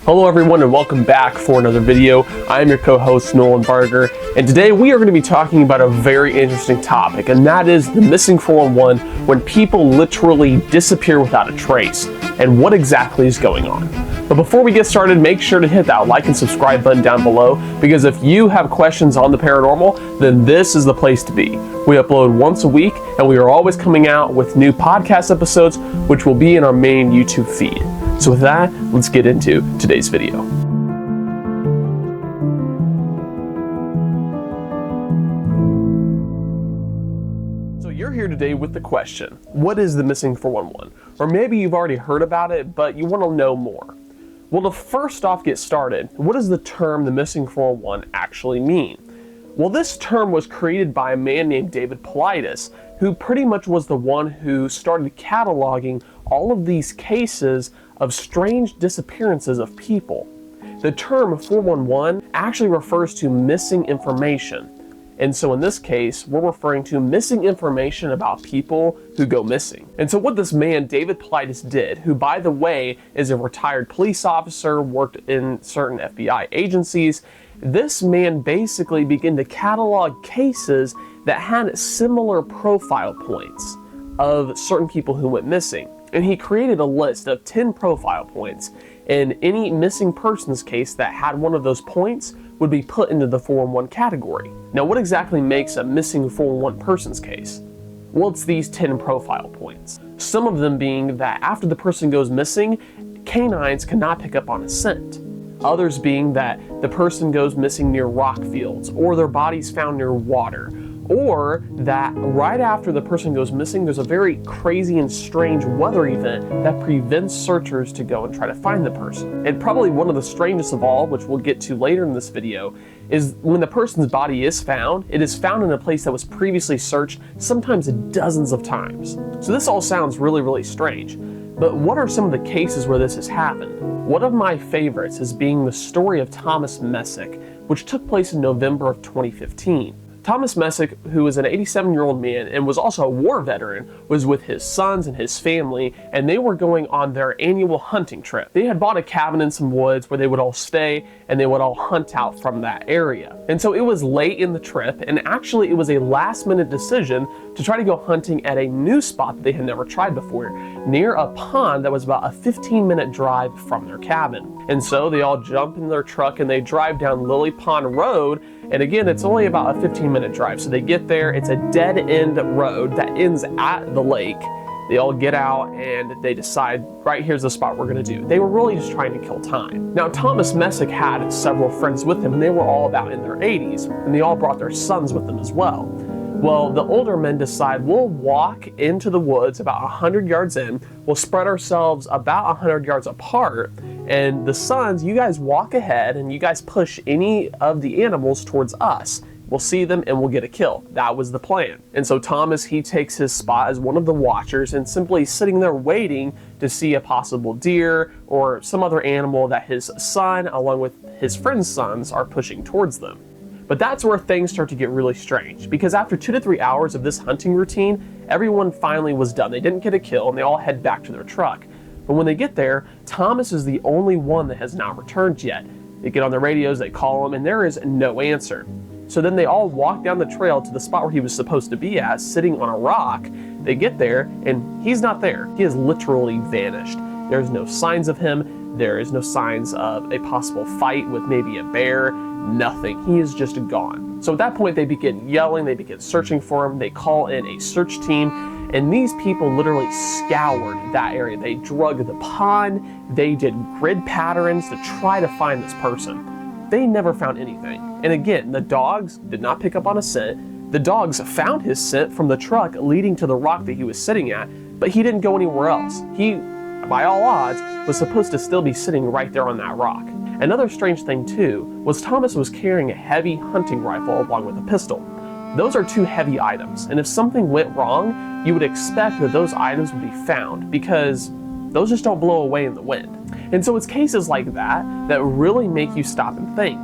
Hello everyone and welcome back for another video. I am your co-host Nolan Barger, and today we are going to be talking about a very interesting topic, and that is the missing 411 when people literally disappear without a trace, and what exactly is going on. But before we get started, make sure to hit that like and subscribe button down below, because if you have questions on the paranormal, then this is the place to be. We upload once a week, and we are always coming out with new podcast episodes, which will be in our main YouTube feed. So with that, let's get into today's video. So you're here today with the question, what is the missing 411? Or maybe you've already heard about it, but you want to know more. Well, to first off get started, what does the term the missing 411 actually mean? Well, this term was created by a man named David Paulides, who pretty much was the one who started cataloging all of these cases of strange disappearances of people. The term 411 actually refers to missing information. And so in this case, we're referring to missing information about people who go missing. And so what this man, David Paulides, did, who by the way is a retired police officer, worked in certain FBI agencies, this man basically began to catalog cases that had similar profile points of certain people who went missing. And he created a list of 10 profile points, and any missing persons case that had one of those points would be put into the 411 category. Now, what exactly makes a missing 411 persons case? Well, it's these 10 profile points. Some of them being that after the person goes missing, canines cannot pick up on a scent. Others being that the person goes missing near rock fields, or their body's found near water, or that right after the person goes missing, there's a very crazy and strange weather event that prevents searchers to go and try to find the person. And probably one of the strangest of all, which we'll get to later in this video, is when the person's body is found, it is found in a place that was previously searched sometimes dozens of times. So this all sounds really, really strange. But what are some of the cases where this has happened? One of my favorites is being the story of Thomas Messick, which took place in November of 2015. Thomas Messick, who is an 87-year-old man and was also a war veteran, was with his sons and his family, and they were going on their annual hunting trip. They had bought a cabin in some woods where they would all stay and they would all hunt out from that area. And so it was late in the trip, and actually it was a last-minute decision to try to go hunting at a new spot that they had never tried before, near a pond that was about a 15-minute drive from their cabin. And so they all jump in their truck and they drive down Lily Pond Road, and again, it's only about a 15-minute drive. So they get there, it's a dead-end road that ends at the lake. They all get out and they decide, right, here's the spot we're gonna do. They were really just trying to kill time. Now, Thomas Messick had several friends with him, and they were all about in their 80s, and they all brought their sons with them as well. Well, the older men decide, we'll walk into the woods about 100 yards in, we'll spread ourselves about 100 yards apart, and the sons, you guys walk ahead and you guys push any of the animals towards us. We'll see them and we'll get a kill. That was the plan. And so Thomas, he takes his spot as one of the watchers and simply sitting there waiting to see a possible deer or some other animal that his son, along with his friend's sons, are pushing towards them. But that's where things start to get really strange, because after 2 to 3 hours of this hunting routine, everyone finally was done. They didn't get a kill and they all head back to their truck. But when they get there, Thomas is the only one that has not returned yet. They get on the radios, they call him, and there is no answer. So then they all walk down the trail to the spot where he was supposed to be at, sitting on a rock. They get there and he's not there. He has literally vanished. There's no signs of him. There is no signs of a possible fight with maybe a bear. Nothing. He is just gone. So at that point, they begin yelling, they begin searching for him, they call in a search team, and these people literally scoured that area. They drug the pond, they did grid patterns to try to find this person. They never found anything. And again, the dogs did not pick up on a scent. The dogs found his scent from the truck leading to the rock that he was sitting at, but he didn't go anywhere else. He, by all odds, was supposed to still be sitting right there on that rock. Another strange thing too was Thomas was carrying a heavy hunting rifle along with a pistol. Those are two heavy items, and if something went wrong, you would expect that those items would be found, because those just don't blow away in the wind. And so it's cases like that that really make you stop and think,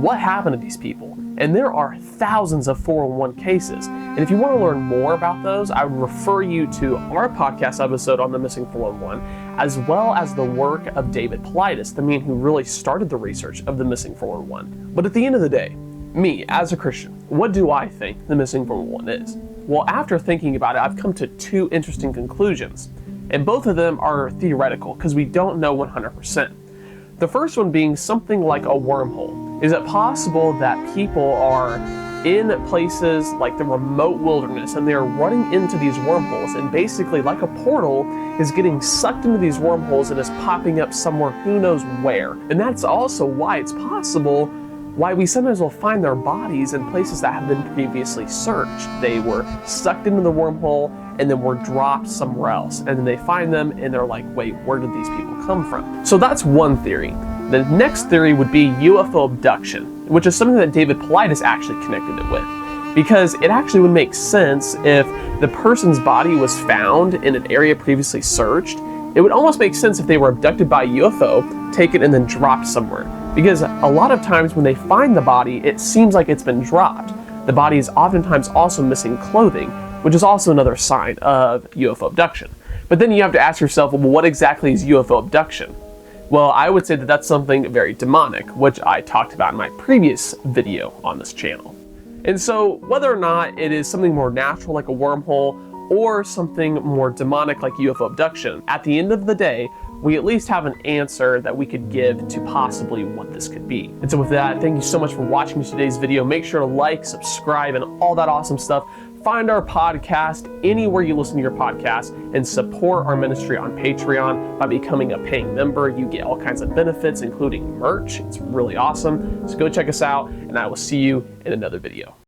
what happened to these people? And there are thousands of 411 cases. And if you want to learn more about those, I would refer you to our podcast episode on the missing 411, as well as the work of David Paulides, the man who really started the research of the missing 411. But at the end of the day, me, as a Christian, what do I think the missing 411 is? Well, after thinking about it, I've come to two interesting conclusions. And both of them are theoretical because we don't know 100%. The first one being something like a wormhole. Is it possible that people are in places like the remote wilderness and they're running into these wormholes, and basically like a portal is getting sucked into these wormholes and is popping up somewhere who knows where? And that's also why it's possible why we sometimes will find their bodies in places that have been previously searched. They were sucked into the wormhole and then were dropped somewhere else. And then they find them and they're like, wait, where did these people come from? So that's one theory. The next theory would be UFO abduction, which is something that David Paulides actually connected it with. Because it actually would make sense if the person's body was found in an area previously searched. It would almost make sense if they were abducted by a UFO, taken and then dropped somewhere. Because a lot of times when they find the body, it seems like it's been dropped. The body is oftentimes also missing clothing, which is also another sign of UFO abduction. But then you have to ask yourself, well, what exactly is UFO abduction? Well, I would say that that's something very demonic, which I talked about in my previous video on this channel. And so whether or not it is something more natural like a wormhole or something more demonic like UFO abduction, at the end of the day, we at least have an answer that we could give to possibly what this could be. And so with that, thank you so much for watching today's video. Make sure to like, subscribe, and all that awesome stuff. Find our podcast anywhere you listen to your podcast and support our ministry on Patreon by becoming a paying member. You get all kinds of benefits, including merch. It's really awesome. So go check us out, and I will see you in another video.